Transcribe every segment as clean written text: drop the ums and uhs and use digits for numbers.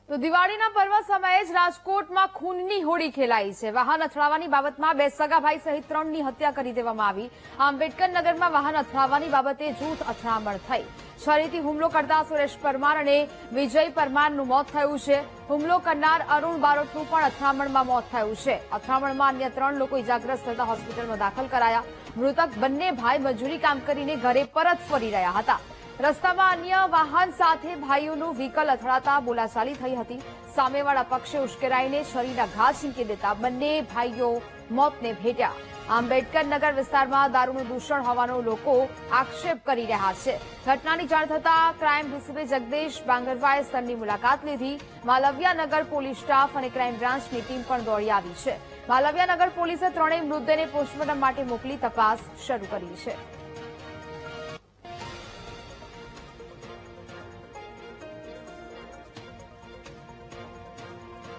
તો દિવાળીના પર્વ સમયે જ રાજકોટમાં ખૂનની હોળી ખેલાઈ છે। વાહન અથડાવાની બાબતમાં બે સગા ભાઈ સહિત 3ની હત્યા કરી દેવામાં આવી। આંબેડકર નગરમાં વાહન અથડાવાની બાબતે જૂથ અથડામણ થઈ। છરીથી હુમલો કરતા સુરેશ પરમાર અને વિજય પરમારનું મોત થયું છે। હુમલો કરનાર અરુણ બારોટનું પણ અથડામણમાં મોત થયું છે। અથડામણમાં અન્ય 3 લોકો ઇજાગ્રસ્ત થતા હોસ્પિટલમાં દાખલ કરાયા। મૃતક બંને ભાઈ મજૂરી કામ કરીને ઘરે પરત ફરી રહ્યા હતા। રસ્તામાં અન્ય વાહન સાથે ભાઈઓનું વ્હીકલ અથડાતા બોલાચાલી થઈ હતી। સામેવાળા પક્ષે ઉશ્કેરાઈને છરીના ઘા ઝીંકી દેતા બંને ભાઈઓ મોતને ભેટ્યા। આંબેડકર નગર વિસ્તારમાં દારૂનું દૂષણ હોવાનો લોકો આક્ષેપ કરી રહ્યા છે। ઘટનાની જાણ થતાં ક્રાઇમ ડીસીપી જગદીશ બાંગરવાએ સ્થળની મુલાકાત લીધી। માલવિયાનગર પોલીસ સ્ટાફ અને ક્રાઇમ બ્રાન્ચની ટીમ પણ દોડી આવી છે। માલવિયાનગર પોલીસે ત્રણેય મૃતદેહને પોસ્ટમોર્ટમ માટે મોકલી તપાસ શરૂ કરી છે।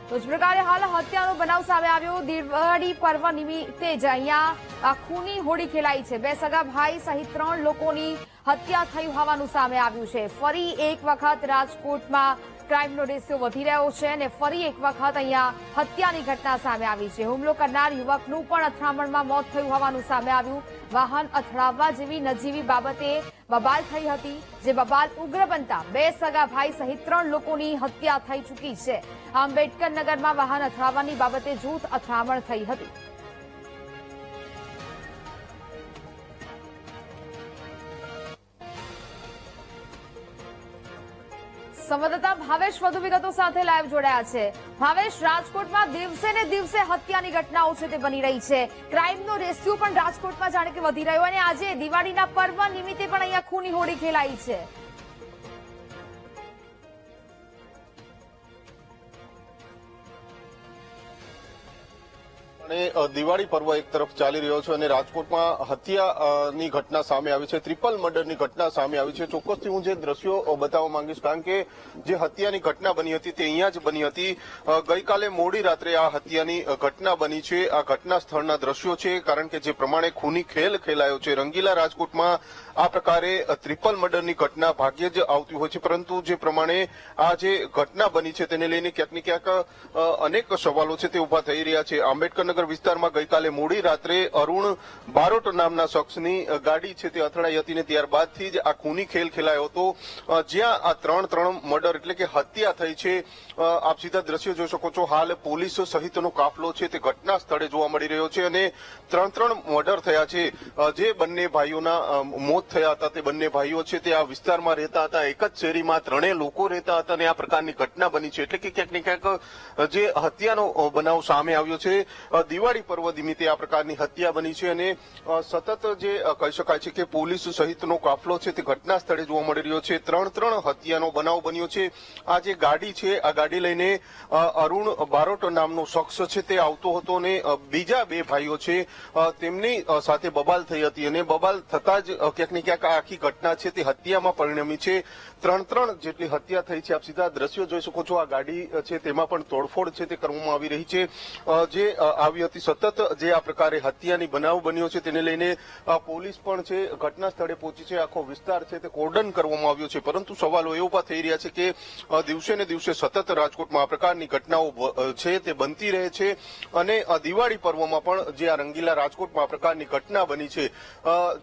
તો જ પ્રકારે હાલ હત્યાનો બનાવ સામે આવ્યો। દિવાળી પર્વ નિમિત્તે જ અહીંયા ખૂની હોળી ખેલાઈ છે। બે સગા ભાઈ સહિત 3 લોકોની હત્યા થઈ હોવાનું સામે આવ્યું છે। ફરી એક વખત રાજકોટમાં ક્રાઇમનો રેશિયો વધી રહ્યો છે અને ફરી એક વખત અહીંયા હત્યાની ઘટના સામે આવી છે। હુમલો કરનાર યુવકનું પણ અથડામણમાં મોત થયું હોવાનું સામે આવ્યું। વાહન અથડાવવા જેવી નજીવી બાબતે બબાલ થઈ હતી, જે બબાલ ઉગ્ર બનતા બે સગા ભાઈ સહિત 3 લોકોની હત્યા થઈ ચૂકી છે। આંબેડકર નગરમાં વાહન અથડાવવાની બાબતે જૂથ અથડામણ થઈ હતી। સંવાદદાતા ભાવેશ વધુ વિગતો સાથે લાઈવ જોડાયા છે। ભાવેશ, રાજકોટમાં દિવસે ને દિવસે હત્યાની ઘટનાઓ છે તે બની રહી છે। ક્રાઇમનો રેશિયો પણ રાજકોટમાં જાણે કે વધી રહ્યો અને આજે દિવાળીના પર્વ નિમિત્તે પણ અહીંયા ખૂની હોળી ખેલાઈ છે। અને દિવાળી પર્વ એક તરફ ચાલી રહ્યો છે અને રાજકોટમાં હત્યાની ઘટના સામે આવી છે। ટ્રિપલ મર્ડરની ઘટના સામે આવી છે। ચોક્કસથી હું જે દ્રશ્યો બતાવવા માંગીશ, કારણ કે જે હત્યાની ઘટના બની હતી તે અહીંયા જ બની હતી। ગઈકાલે મોડી રાત્રે આ હત્યાની ઘટના બની છે। આ ઘટના સ્થળના દ્રશ્યો છે, કારણ કે જે પ્રમાણે ખૂની ખેલ ખેલાયો છે રંગીલા રાજકોટમાં આ પ્રકારે ટ્રિપલ મર્ડરની ઘટના ભાગ્યે જ આવતી હોય છે, પરંતુ જે પ્રમાણે આ જે ઘટના બની છે તેને લઈને ક્યાંક ને ક્યાંક અનેક સવાલો છે તે ઉભા થઈ રહ્યા છે। આંબેડકર વિસ્તારમાં ગઈકાલે મોડી રાત્રે અરુણ બારોટ નામના શખ્સની ગાડી છે તે અથડાઈ હતી ને ત્યારબાદથી જ આ ખૂની ખેલ ખેલાયો હતો, જ્યાં આ 3 મર્ડર એટલે કે હત્યા થઈ છે। આપ સીધા દ્રશ્યો જોઈ શકો છો। હાલ પોલીસ સહિતનો કાફલો છે તે ઘટના સ્થળે જોવા મળી રહ્યો છે અને 3 મર્ડર થયા છે। જે બંને ભાઈઓના મોત થયા હતા તે બંને ભાઈઓ છે તે આ વિસ્તારમાં રહેતા હતા, એક જ શેરીમાં 3 લોકો રહેતા હતા અને આ પ્રકારની ઘટના બની છે। એટલે કે ક્યાંક ને ક્યાંક જે હત્યાનો બનાવ સામે આવ્યો છે, દિવાળી પર્વ નિમિત્તે આ પ્રકારની હત્યા બની છે અને સતત જે કહી શકાય છે કે પોલીસ સહિતનો કાફલો છે તે ઘટના સ્થળે જોવા મળી રહ્યો છે। 3 હત્યાનો બનાવ બન્યો છે। આ જે ગાડી છે આ ગાડી લઈને અરુણ બારોટ નામનો શખ્સ છે તે આવતો હતો અને બીજા 2 ભાઈઓ છે તેમની સાથે બબાલ થઈ હતી અને બબાલ થતા જ ક્યાંક ને ક્યાંક આખી ઘટના છે તે હત્યામાં પરિણમી છે। 3 જેટલી હત્યા થઈ છે। આપ સીધા દ્રશ્યો જોઈ શકો છો। આ ગાડી છે તેમાં પણ તોડફોડ છે તે કરવામાં આવી રહી છે। જે આવી હતી સતત જે આ પ્રકારે હત્યાની બનાવ બન્યો છે તેને લઈને પોલીસ પણ છે ઘટના સ્થળે પહોંચી છે। આખો વિસ્તાર છે તે કોર્ડન કરવામાં આવ્યો છે, પરંતુ સવાલો એ ઉભા થઈ રહ્યા છે કે દિવસે ને દિવસે સતત રાજકોટમાં આ પ્રકારની ઘટનાઓ છે તે બનતી રહે છે અને દિવાળી પર્વમાં પણ જે આ રંગીલા રાજકોટમાં આ પ્રકારની ઘટના બની છે,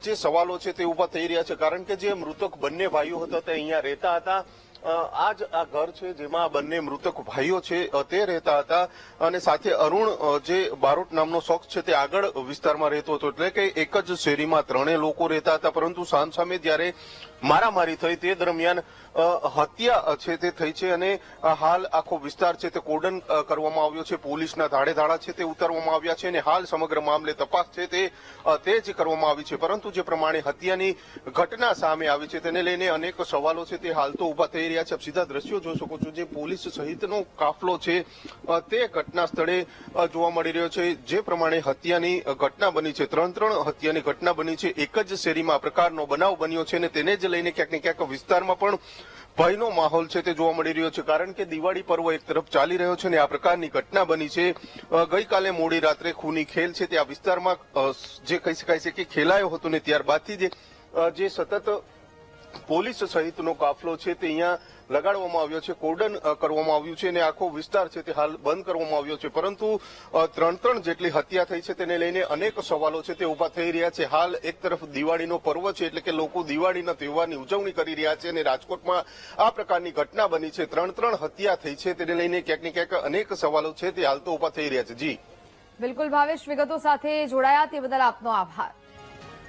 જે સવાલો છે તે ઉભા થઈ રહ્યા છે, કારણ કે જે મૃતક બંને ભાઈઓ હતા તે અહીંયા રહેતા હતા। આ જ આ ઘર છે જેમાં બંને મૃતક ભાઈઓ છે તે રહેતા હતા અને સાથે અરુણ જે બારોટ નામનો શખ્સ છે તે આગળ વિસ્તારમાં રહેતો હતો, એટલે કે એક જ શેરીમાં 3 લોકો રહેતા હતા। પરંતુ સામસામે જ્યારે મારામારી થઈ તે દરમિયાન હત્યા છે તે થઈ છે અને હાલ આખો વિસ્તાર છે તે કોર્ડન કરવામાં આવ્યો છે। પોલીસના ધાડે છે તે ઉતારવામાં આવ્યા છે અને હાલ સમગ્ર મામલે તપાસ છે તે જ કરવામાં આવી છે। પરંતુ જે પ્રમાણે હત્યાની ઘટના સામે આવી છે તેને લઈને અનેક સવાલો છે તે હાલ તો ઉભા થઈ રહ્યા છે। સીધા દ્રશ્યો જોઈ શકો છો। જે પોલીસ સહિતનો કાફલો છે તે ઘટના સ્થળે જોવા મળી રહ્યો છે। જે પ્રમાણે હત્યાની ઘટના બની છે, 3 હત્યાની ઘટના બની છે, એક જ શેરીમાં આ પ્રકારનો બનાવ બન્યો છે અને તેને જ લઈને ક્યાંક ને ક્યાંક વિસ્તારમાં પણ ભયનો માહોલ છે તે જોવા મળી રહ્યો છે, કારણ કે દિવાળી પર્વ એક તરફ ચાલી રહ્યો છે અને આ પ્રકારની ઘટના બની છે। ગઈકાલે મોડી રાત્રે ખૂની ખેલ છે તે આ વિસ્તારમાં જે કહી શકાય છે કે ખેલાયો હતો ને ત્યારબાદથી જે સતત પોલીસ સહિતનો કાફલો છે તે અહીંયા લગાડવામાં આવ્યો છે, કોર્ડન કરવામાં આવ્યું છે અને આખો વિસ્તાર છે તે હાલ બંધ કરવામાં આવ્યો છે. પરંતુ 3 જેટલી હત્યા થઈ છે તેને લઈને અનેક સવાલો છે તે ઉભા થઈ રહ્યા છે. હાલ એક તરફ દિવાળીનો પર્વ છે, એટલે કે લોકો દિવાળીના તહેવારની ઉજવણી કરી રહ્યા છે અને રાજકોટમાં આ પ્રકારની ઘટના બની છે, 3 હત્યા થઈ છે, તેને લઈને ક્યાંક ને ક્યાંક અનેક સવાલો છે તે હાલ તો ઉભા થઈ રહ્યા છે. જી બિલકુલ ભાવેશ, વિગતો સાથે જોડાયા તે બદલ આપનો આભાર.